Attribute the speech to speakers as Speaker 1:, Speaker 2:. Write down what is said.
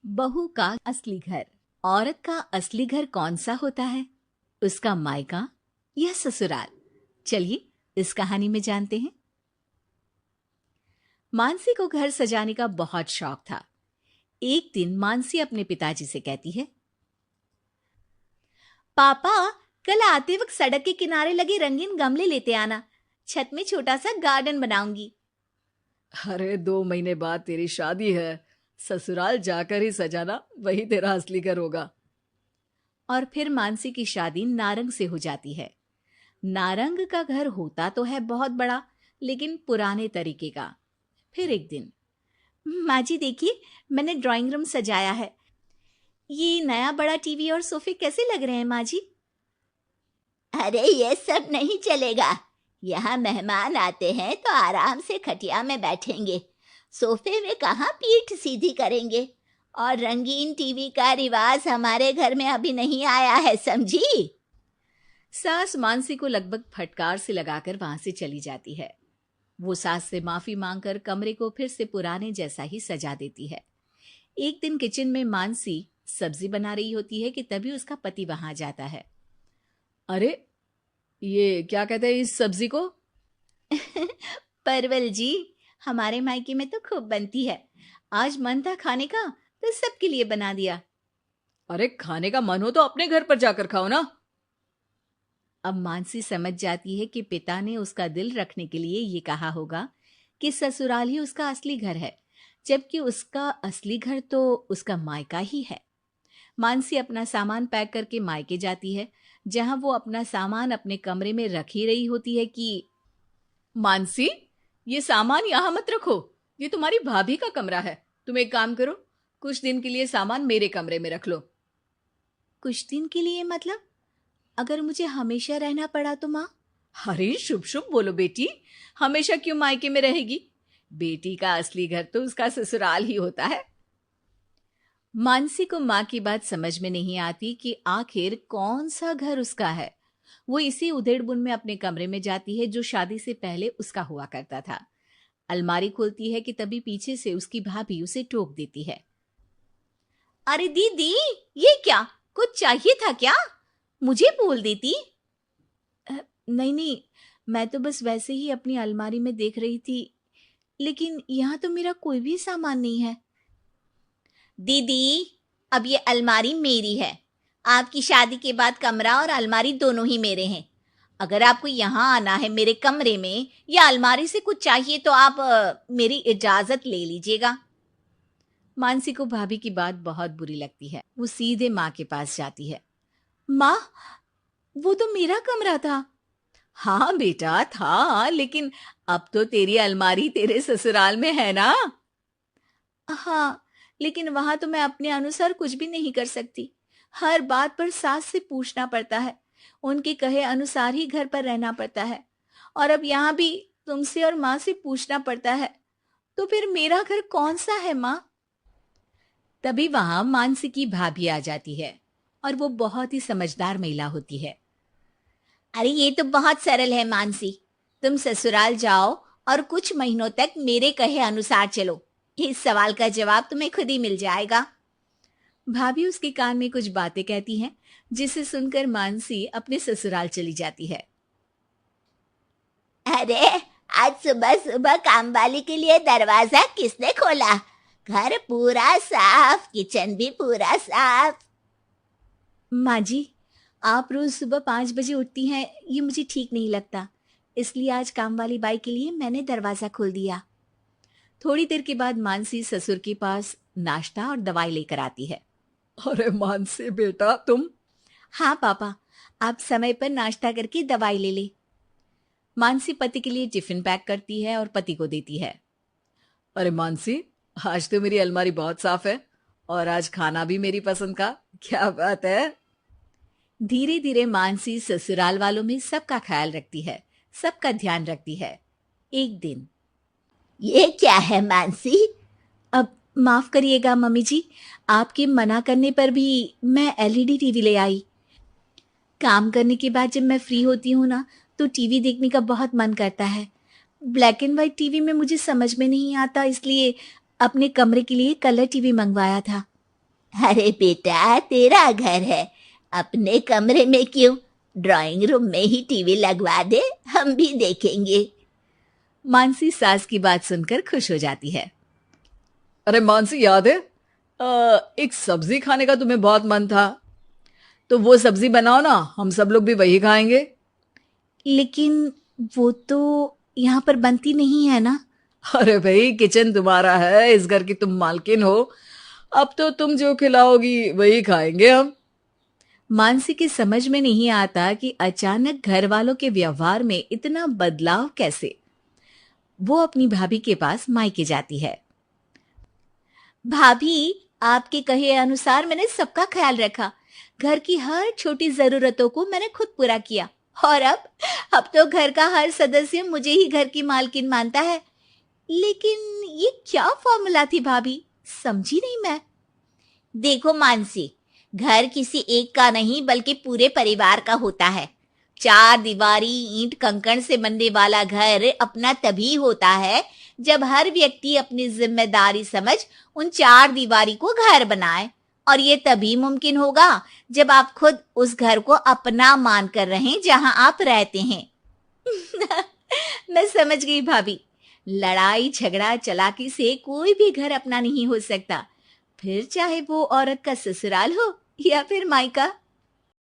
Speaker 1: बहू का असली घर। औरत का असली घर कौन सा होता है? उसका मायका या ससुराल? चलिए इस कहानी में जानते हैं। मानसी को घर सजाने का बहुत शौक था। एक दिन मानसी अपने पिताजी से कहती है, पापा, कल आते वक्त सड़क के किनारे लगे रंगीन गमले लेते आना। छत में छोटा सा गार्डन बनाऊंगी।
Speaker 2: अरे 2 महीने बाद तेरी शादी है। ससुराल जाकर ही सजाना, वही तेरा असली घर होगा।
Speaker 1: और फिर मानसी की शादी नारंग से हो जाती है। नारंग का घर होता तो है बहुत बड़ा, लेकिन पुराने तरीके का। फिर एक दिन, माँ जी देखिए, मैंने ड्राइंग रूम सजाया है। ये नया बड़ा टीवी और सोफे कैसे लग रहे हैं माँ जी?
Speaker 3: अरे ये सब नहीं चलेगा। यहाँ मेहमान आते हैं तो आराम से खटिया में बैठेंगे, सोफे में कहाँ पीठ सीधी करेंगे। और रंगीन टीवी का रिवाज हमारे घर में अभी नहीं आया है, समझी?
Speaker 1: सास मानसी को लगभग फटकार से लगाकर वहां से चली जाती है। वो सास से माफी मांगकर कमरे को फिर से पुराने जैसा ही सजा देती है। एक दिन किचन में मानसी सब्जी बना रही होती है कि तभी उसका पति वहां जाता है।
Speaker 2: अरे ये क्या कहते हैं इस सब्जी को?
Speaker 1: परवल जी, हमारे मायके में तो खूब बनती है। आज मन था खाने का तो सबके लिए बना दिया।
Speaker 2: अरे खाने का मन हो तो अपने घर पर जाकर खाओ ना।
Speaker 1: अब मानसी समझ जाती है कि पिता ने उसका दिल रखने के लिए ये कहा होगा कि ससुराल ही उसका असली घर है, जबकि उसका असली घर तो उसका मायका ही है। मानसी अपना सामान पैक करके मायके जाती है, जहां वो अपना सामान अपने कमरे में रख ही रही होती है कि
Speaker 2: मानसी, ये सामान यहाँ मत रखो। ये तुम्हारी भाभी का कमरा है। तुम एक काम करो, कुछ दिन के लिए सामान मेरे कमरे में रख लो।
Speaker 1: कुछ दिन के लिए मतलब? अगर मुझे हमेशा रहना पड़ा तो माँ?
Speaker 2: अरे शुभ शुभ बोलो बेटी, हमेशा क्यों मायके में रहेगी? बेटी का असली घर तो उसका ससुराल ही होता है।
Speaker 1: मानसी को माँ की बात समझ में नहीं आती कि आखिर कौन सा घर उसका है। वो इसी उधेड़-बुन में अपने कमरे में जाती है जो शादी से पहले उसका हुआ करता था। अलमारी खोलती है कि तभी पीछे से उसकी भाभी उसे टोक देती है। अरे दीदी, ये क्या? कुछ चाहिए था क्या? मुझे बोल देती। नहीं नहीं, मैं तो बस वैसे ही अपनी अलमारी में देख रही थी, लेकिन यहाँ तो मेरा कोई भी सामान नहीं है। दीदी, अब ये अलमारी मेरी है। आपकी शादी के बाद कमरा और अलमारी दोनों ही मेरे हैं। अगर आपको यहाँ आना है मेरे कमरे में या अलमारी से कुछ चाहिए तो आप मेरी इजाजत ले लीजिएगा। मानसी को भाभी की बात बहुत बुरी लगती है। वो सीधे माँ के पास जाती है। माँ, वो तो मेरा कमरा था।
Speaker 2: हाँ बेटा था, लेकिन अब तो तेरी अलमारी तेरे ससुराल में है ना।
Speaker 1: हाँ, लेकिन वहां तो मैं अपने अनुसार कुछ भी नहीं कर सकती। हर बात पर सास से पूछना पड़ता है। उनके कहे अनुसार ही घर पर रहना पड़ता है। और अब यहाँ भी तुमसे और माँ से पूछना पड़ता है। तो फिर मेरा घर कौन सा है माँ? तभी वहां मानसी की भाभी आ जाती है और वो बहुत ही समझदार महिला होती है। अरे ये तो बहुत सरल है मानसी। तुम ससुराल जाओ और कुछ महीनों तक मेरे कहे अनुसार चलो। इस सवाल का जवाब तुम्हें खुद ही मिल जाएगा। भाभी उसके कान में कुछ बातें कहती हैं, जिसे सुनकर मानसी अपने ससुराल चली जाती है।
Speaker 3: अरे आज सुबह सुबह काम वाली के लिए दरवाजा किसने खोला? घर पूरा साफ, किचन भी पूरा साफ।
Speaker 1: माँ जी, आप रोज सुबह 5 बजे उठती हैं, ये मुझे ठीक नहीं लगता। इसलिए आज काम वाली बाई के लिए मैंने दरवाजा खोल दिया। थोड़ी देर के बाद मानसी ससुर के पास नाश्ता और दवाई लेकर आती है।
Speaker 2: अरे मानसी बेटा तुम।
Speaker 1: हाँ पापा, आप समय पर नाश्ता करके दवाई ले ले। मानसी पति के लिए टिफिन पैक करती है और पति को देती है।
Speaker 2: अरे मानसी, आज तो मेरी अलमारी बहुत साफ है और आज खाना भी मेरी पसंद का। क्या बात है।
Speaker 1: धीरे धीरे मानसी ससुराल वालों में सबका ख्याल रखती है, सबका ध्यान रखती है। एक दिन,
Speaker 3: ये क्या है मानसी?
Speaker 1: अब माफ करिएगा मम्मी जी, आपके मना करने पर भी मैं एलईडी टीवी ले आई। काम करने के बाद जब मैं फ्री होती हूँ ना, तो टीवी देखने का बहुत मन करता है। ब्लैक एंड व्हाइट टीवी में मुझे समझ में नहीं आता, इसलिए अपने कमरे के लिए कलर टीवी मंगवाया था।
Speaker 3: अरे बेटा, तेरा घर है, अपने कमरे में क्यों? ड्राइंग रूम में ही टीवी लगवा दे, हम भी देखेंगे।
Speaker 1: मानसी सास की बात सुनकर खुश हो जाती है।
Speaker 2: अरे मानसी, याद है एक सब्जी खाने का तुम्हें बहुत मन था, तो वो सब्जी बनाओ ना, हम सब लोग भी वही खाएंगे।
Speaker 1: लेकिन वो तो यहाँ पर बनती नहीं है ना।
Speaker 2: अरे भाई, किचन तुम्हारा है, इस घर की तुम मालकिन हो, अब तो तुम जो खिलाओगी वही खाएंगे हम।
Speaker 1: मानसी की समझ में नहीं आता कि अचानक घर वालों के व्यवहार में इतना बदलाव कैसे। वो अपनी भाभी के पास मायके जाती है। भाभी, आपके कहे अनुसार मैंने सबका ख्याल रखा। घर की हर छोटी जरूरतों को मैंने खुद पूरा किया, और अब तो घर का हर सदस्य मुझे ही घर की मालकिन मानता है। लेकिन ये क्या फॉर्मूला थी भाभी, समझी नहीं मैं।
Speaker 3: देखो मानसी, घर किसी एक का नहीं बल्कि पूरे परिवार का होता है। चार दीवारी ईंट कंकड़ से बनने वाला घर अपना तभी होता है जब हर व्यक्ति अपनी जिम्मेदारी समझ उन चार दीवारी को घर बनाए, और ये तभी मुमकिन होगा जब आप खुद उस घर को अपना मान कर रहें जहां आप रहते हैं।
Speaker 1: मैं समझ गई भाभी। लड़ाई झगड़ा चालाकी से कोई भी घर अपना नहीं हो सकता, फिर चाहे वो औरत का ससुराल हो या फिर मायका।